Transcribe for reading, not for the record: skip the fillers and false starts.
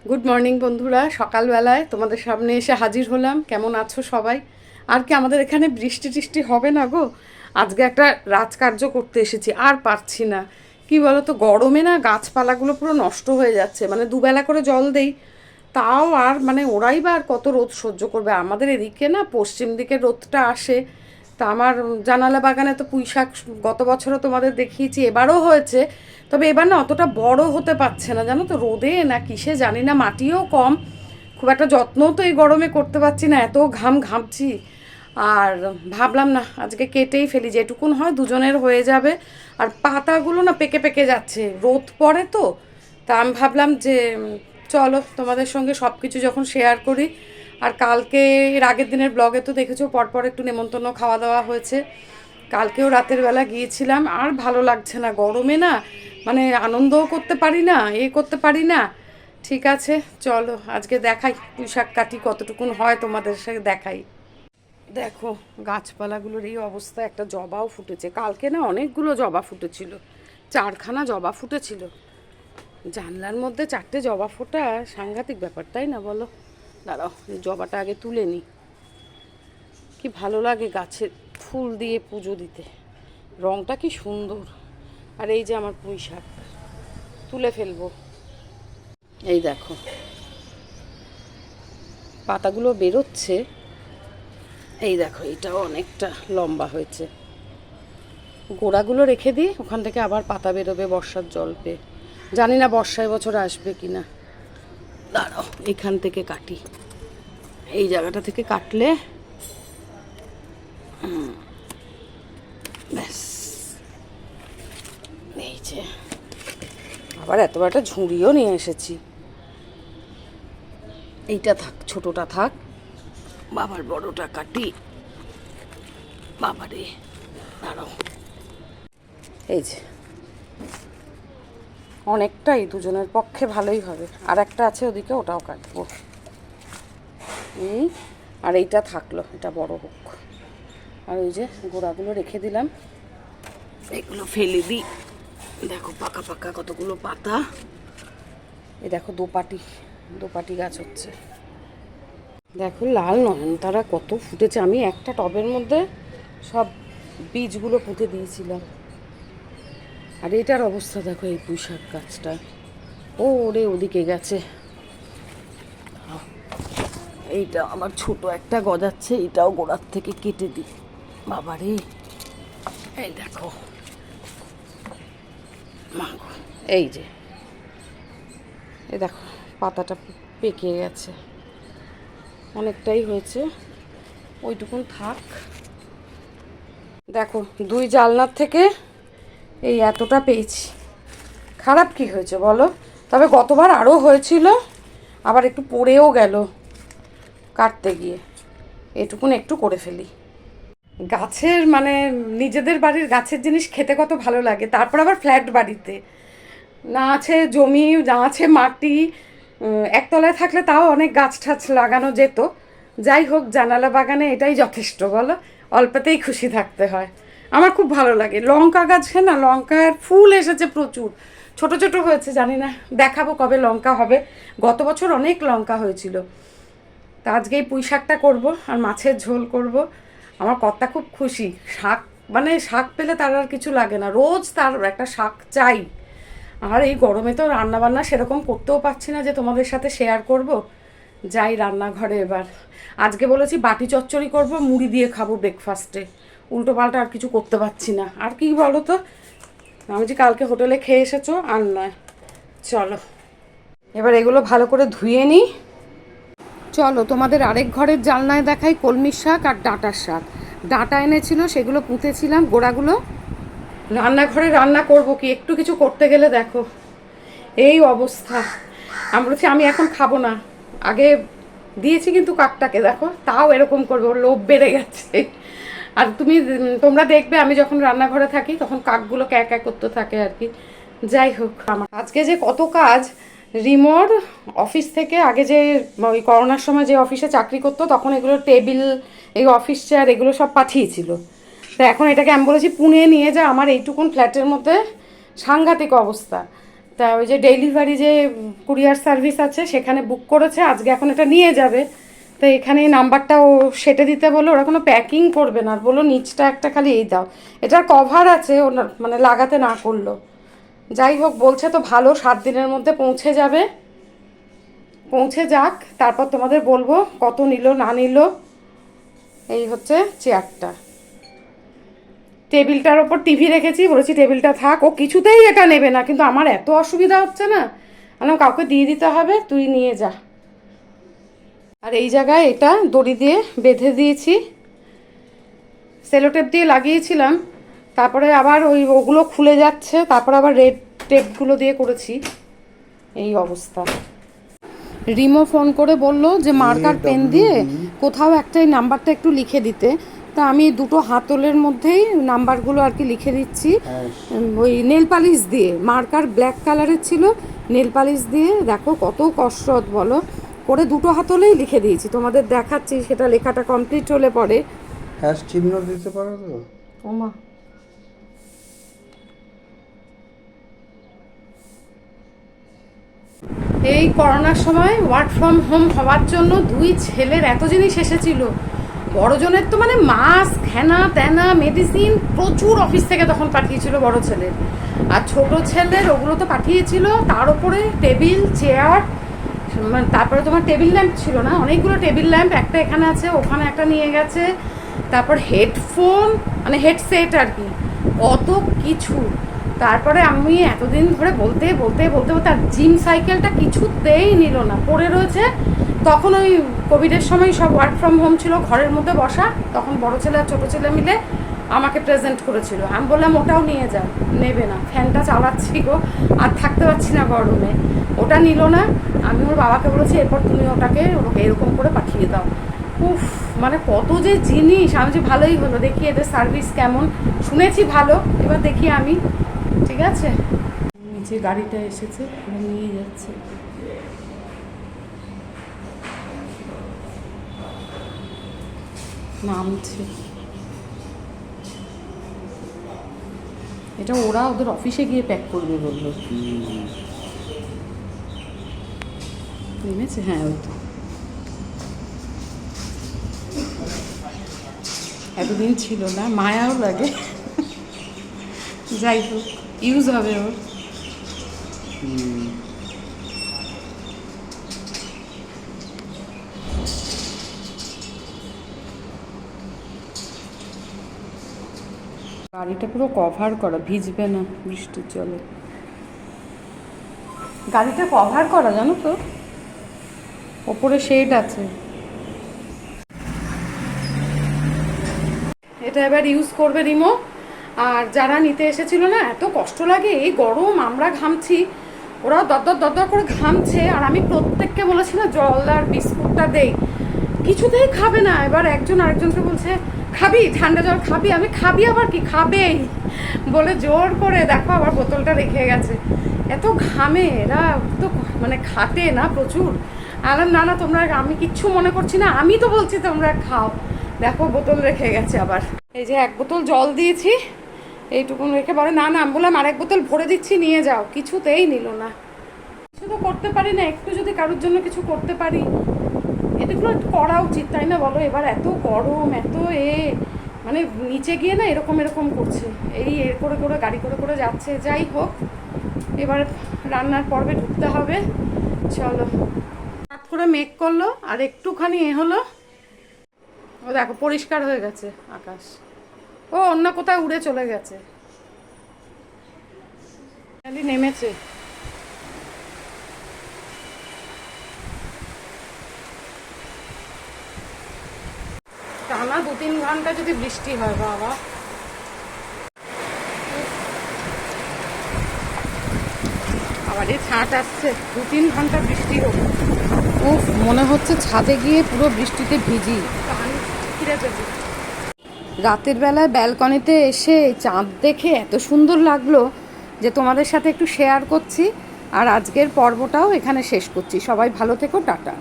Good morning বন্ধুরা, সকালবেলায় তোমাদের সামনে এসে হাজির হলাম। কেমন আছো সবাই? আর কি আমাদের এখানে বৃষ্টি টিষ্টি হবে না গো। আজকে একটা রাজকার্য করতে এসেছি, আর পারছি না। কি বলো তো, গরমে না গাছপালাগুলো পুরো নষ্ট হয়ে যাচ্ছে। মানে দুবেলা করে জল দেই, তাও আর মানে ওরাই বা আর কত রোদ সহ্য করবে। আমাদের এদিকে না পশ্চিম দিকে রোদটা আসে। তা আমার জানালা বাগানে তো পুঁই শাক গত বছরও তোমাদের দেখিয়েছি, এবারও হয়েছে। তবে এবার না অতটা বড় হতে পারছে না, জানো তো, রোদে না কিসে জানি না, মাটিও কম। খুব একটা যত্নও তো এই গরমে করতে পারছি না, এত ঘাম ঘামছি। আর ভাবলাম না আজকে কেটেই ফেলি, যেটুকুন হয় দুজনের হয়ে যাবে। আর পাতাগুলো না পেকে পেকে যাচ্ছে, রোদ পড়ে তো। তা আমি ভাবলাম যে চলো তোমাদের সঙ্গে সব কিছু যখন শেয়ার করি। আর কালকে এর আগের দিনের ব্লগে তো দেখেছো পরপর একটু নেমন্তন্ন খাওয়া দাওয়া হয়েছে। কালকেও রাতের বেলা গিয়েছিলাম, আর ভালো লাগছে না গরমে না। মানে আনন্দও করতে পারি না, করতে পারি না। ঠিক আছে, চলো আজকে দেখাই পুঁই শাক কাটি, কতটুকুন হয় তোমাদের সাথে দেখাই। দেখো গাছপালাগুলোর এই অবস্থা। একটা জবাও ফুটেছে কালকে, না অনেকগুলো জবা ফুটেছিল, 4খানা জবা ফুটেছিল। জানলার মধ্যে 4টে জবা ফোটা, সাংঘাতিক ব্যাপার তাই না বলো? দাঁড়াও জবাটা আগে তুলে নিই। কি ভালো লাগে গাছের ফুল দিয়ে পুজো দিতে, রঙটা কি সুন্দর। আর এই যে আমার পুঁই শাক তুলে ফেলবো। এই দেখো পাতাগুলো বেরোচ্ছে। এই দেখো এটাও অনেকটা লম্বা হয়েছে। গোড়াগুলো রেখে দিই, ওখান থেকে আবার পাতা বেরোবে বর্ষার জল পেয়ে। জানি না বর্ষায় বছর আসবে কি না। দাঁড়াও এখান থেকে কাটি, এই জায়গাটা থেকে কাটলে ব্যাস। এই যে আবার এত একটা ঝুড়িও নিয়ে এসেছি। এইটা থাক, ছোটটা থাক, বাবার বড়টা কাটি। বাবারে দাঁড়াও, এই যে অনেকটাই দুজনের পক্ষে ভালোই হবে। আর একটা আছে ওদিকে, ওটাও কাটবো। এই আর এইটা থাকলো, এটা বড় হোক। আর ওই যে গোড়াগুলো রেখে দিলাম, এগুলো ফেলে দিই। দেখো পাকা পাকা কতগুলো পাতা। এই দেখো দোপাটি, দোপাটি গাছ হচ্ছে। দেখো লাল নয়নতারা কত ফুটেছে। আমি একটা টবের মধ্যে সব বীজগুলো পুঁতে দিয়েছিলাম। আর এটার অবস্থা দেখো, এই পুঁই শাক গাছটা ও ওরে ওদিকে গেছে। এইটা আমার ছোট একটা গজাচ্ছে, এটাও গোড়ার থেকে কেটে দিই। বাবারে এই দেখো মাগো, এই যে এই দেখো পাতাটা পেকে গেছে, অনেকটাই হয়েছে, ওইটুকুন থাক। দেখো 2 জানলার থেকে এই এতটা পেয়েছি। খারাপ কি হয়েছে বলো? তবে গতবার আরও হয়েছিল, আবার একটু পড়েও গেল কাটতে গিয়ে। এটুকুন একটু করে ফেলি। গাছের মানে নিজেদের বাড়ির গাছের জিনিস খেতে কত ভালো লাগে। তারপর আবার ফ্ল্যাট বাড়িতে না আছে জমি, না আছে মাটি। একতলায় থাকলে তাও অনেক গাছ ঠাছ লাগানো যেত। যাই হোক, জানালা বাগানে এটাই যথেষ্ট বলো, অল্পতেই খুশি থাকতে হয়। আমার খুব ভালো লাগে। লঙ্কা গাছে না লঙ্কার ফুল এসেছে প্রচুর, ছোট ছোট হয়েছে, জানি না দেখাবো কবে লঙ্কা হবে। গত বছর অনেক লঙ্কা হয়েছিল। তা আজকে এই পুঁই শাকটা করবো আর মাছের ঝোল করব। আমার কর্তা খুব খুশি, শাক মানে শাক পেলে তার আর কিছু লাগে না, রোজ তার একটা শাক চাই। আর এই গরমে তো রান্নাবান্না সেরকম করতেও পারছি না যে তোমাদের সাথে শেয়ার করব। যাই রান্নাঘরে এবার। আজকে বলেছি বাটি চচ্চড়ি করব, মুড়ি দিয়ে খাবো ব্রেকফাস্টে। উল্টো পাল্টা আর কিছু করতে পারছি না। আর কি বলো তো, আমি যে কালকে হোটেলে খেয়ে এসেছো আর নয়। চলো এবার এগুলো ভালো করে ধুয়ে নিই। চলো তোমাদের আরেক ঘরের জানলায় দেখাই কলমির শাক আর ডাঁটার শাক। ডাঁটা এনেছিল, সেগুলো পুঁতেছিলাম গোড়াগুলো। রান্নাঘরে রান্না করব কি, একটু কিছু করতে গেলে দেখো এই অবস্থা। আমি বলছি আমি এখন খাবো না, আগে দিয়েছি কিন্তু কাকটাকে, দেখো তাও এরকম করবে, ওর লোভ বেড়ে গেছে। আর তোমরা দেখবে আমি যখন রান্নাঘরে থাকি তখন কাকগুলো ক্যাক ক্যাক করতে থাকে আর কি। যাই হোক, আমার আজকে যে কত কাজ। রিমোর অফিস থেকে আগে যে ওই করোনার সময় যে অফিসে চাকরি করতো তখন এগুলো টেবিল, এই অফিস চেয়ার এগুলো সব পাঠিয়েছিল। তো এখন এটাকে আমি বলেছি পুনে নিয়ে যা, আমার এইটুকুন ফ্ল্যাটের মধ্যে সাংঘাতিক অবস্থা। তা ওই যে ডেলিভারি যে কুরিয়ার সার্ভিস আছে সেখানে বুক করেছে, আজকে এখন এটা নিয়ে যাবে। তো এখানে নাম্বারটা ও সেটে দিতে বললো, ওরা কোনো প্যাকিং করবে না, বললো নিচটা একটা খালি এই দাও, এটার কভার আছে ও মানে লাগাতে না করলো। যাই হোক, বলছে তো ভালো, 7 দিনের মধ্যে পৌঁছে যাবে। পৌঁছে যাক, তারপর তোমাদের বলবো কত নিল না নিল। এই হচ্ছে চেয়ারটা, টেবিলটার ওপর টিভি রেখেছি, বলেছি টেবিলটা থাক, ও কিছুতেই এটা নেবে না, কিন্তু আমার এত অসুবিধা হচ্ছে না, আমার কাউকে দিয়ে দিতে হবে, তুই নিয়ে যা। আর এই জায়গায় এটা দড়ি দিয়ে বেঁধে দিয়েছি, সেলোটেপ দিয়ে লাগিয়েছিলাম, তারপরে আবার ওগুলো খুলে যাচ্ছে, তারপর আবার রেড টেপগুলো দিয়ে করেছি, এই অবস্থা। রিমো ফোন করে বলল যে মার্কার পেন দিয়ে কোথাও একটা এই নাম্বারটা একটু লিখে দিতে। তা আমি দুটো হাতলের মধ্যেই নাম্বারগুলো আর কি লিখে দিচ্ছি, ওই নেল পালিশ দিয়ে। মার্কার ব্ল্যাক কালারের ছিল, নেল পালিশ দিয়ে দেখো কত কসরত বলো করে দুটো হাতলেই লিখে দিয়েছি, তোমাদের দেখাচ্ছি সেটা লেখাটা কমপ্লিট হলে পরে। হ্যাশ চিহ্ন দিতে পারো তো? ওমা, এই করোনার সময় ওয়ার্ক ফ্রম হোম হওয়ার জন্য 2 ছেলের এত জিনিস এসেছিল। বড়জনের তো মানে মাস্ক, হ্যানা ত্যানা, মেডিসিন প্রচুর অফিস থেকে তখন পাঠিয়েছিল বড় ছেলের, আর ছোট ছেলের ওগুলো তো পাঠিয়েছিল, তার উপরে টেবিল চেয়ার, তারপরে তোমার টেবিল ল্যাম্প ছিল না, অনেকগুলো টেবিল ল্যাম্প, একটা এখানে আছে, ওখানে একটা নিয়ে গেছে, তারপর হেডফোন মানে হেডসেট আর কি, কত কিছু। তারপরে আমি এতদিন ধরে বলতে বলতে বলতে বলতে, আর জিম সাইকেলটা কিছুতেই নিল না, পড়ে রয়েছে। তখন ওই কোভিডের সময় সব ওয়ার্ক ফ্রম হোম ছিল, ঘরের মধ্যে বসা, তখন বড় ছেলে আর ছোটো ছেলে মিলে আমাকে প্রেজেন্ট করেছিল। আমি বললাম ওটাও নিয়ে যাও, নেবে না, ফ্যানটা চালাচ্ছি গো, আর থাকতে পারছি না গরমে, ওটা নিল না। আমি ওর বাবাকে বলেছি এরপর তুমি ওটাকে এরকম করে পাঠিয়ে দাও। উফ, মানে কত যে জিনিস। আমি যে ভালোই হলো, দেখি এদের সার্ভিস কেমন, শুনেছি ভালো, এবার দেখি আমি। ঠিক আছে, নিচে গাড়িটা এসেছে, নিয়ে যাচ্ছে। নামছে, এটা ওরা ওদের অফিসে গিয়ে প্যাক করবে বললো। নেমেছে, হ্যাঁ ওই তো। এতদিন ছিল না, মায়াও লাগে। যাই হোক, ইউজ হবে ওর। গাড়িটা পুরো কভার করা, ভিজবে না বৃষ্টির জলে। গাড়িটা কভার করা জানো তো, ওপরে শেড আছে। এটা এবার ইউজ করবে রিমো। আর যারা নিতে এসেছিল না, এত কষ্ট লাগে, এই গরম, আমরা ঘামছি, ওরাও দরদর দরদর করে ঘামছে, আর আমি প্রত্যেককে বলেছি না জল আর বিস্কুটটা দেই, কিছুতেই খাবে না। এবার একজন আরেকজনকে বলছে খাবি ঠান্ডা জল খাবি, আমি খাবি আবার কি, খাবেই বলে জোর করে দেখো আবার বোতলটা রেখে গেছে। এত ঘামে এরা, তো মানে খাটে না প্রচুর। আর না না তোমরা, আমি কিচ্ছু মনে করছি না, আমি তো বলছি তোমরা খাও। দেখো বোতল রেখে গেছে আবার। এই যে 1 বোতল জল দিয়েছি, এইটুকুন রেখে বলে না না, আমি বললাম আরেক বোতল ভরে দিচ্ছি নিয়ে যাও, কিছুতেই নিল না। কিছু তো করতে পারি না, একটু যদি কারোর জন্য কিছু করতে পারি, এগুলো করা উচিত তাই না বলো। এবার এত গরম, এত মানে নিচে গিয়ে না এরকম এরকম করছে, এই করে করে গাড়ি করে করে যাচ্ছে। যাই হোক, এবার রান্নার পর্বে ঢুকতে হবে, চলো। হাত করে মেঘ করলো আর একটুখানি হলো, ও দেখো পরিষ্কার হয়ে গেছে আকাশ, ও অন্য কোথায় উড়ে চলে গেছে, খালি নেমেছে। টানা 2-3 ঘন্টা যদি বৃষ্টি হয়, বাবা আবার এই ছাঁট আসছে, 2-3 ঘন্টা বৃষ্টি হোক। উফ, মনে হচ্ছে ছাদে গিয়ে পুরো বৃষ্টিতে ভিজি। রাতের বেলায় ব্যালকনিতে এসে চাঁদ দেখে এত সুন্দর লাগলো যে তোমাদের সাথে একটু শেয়ার করছি। আর আজকের পর্বটাও এখানে শেষ করছি। সবাই ভালো থেকো, টাটা।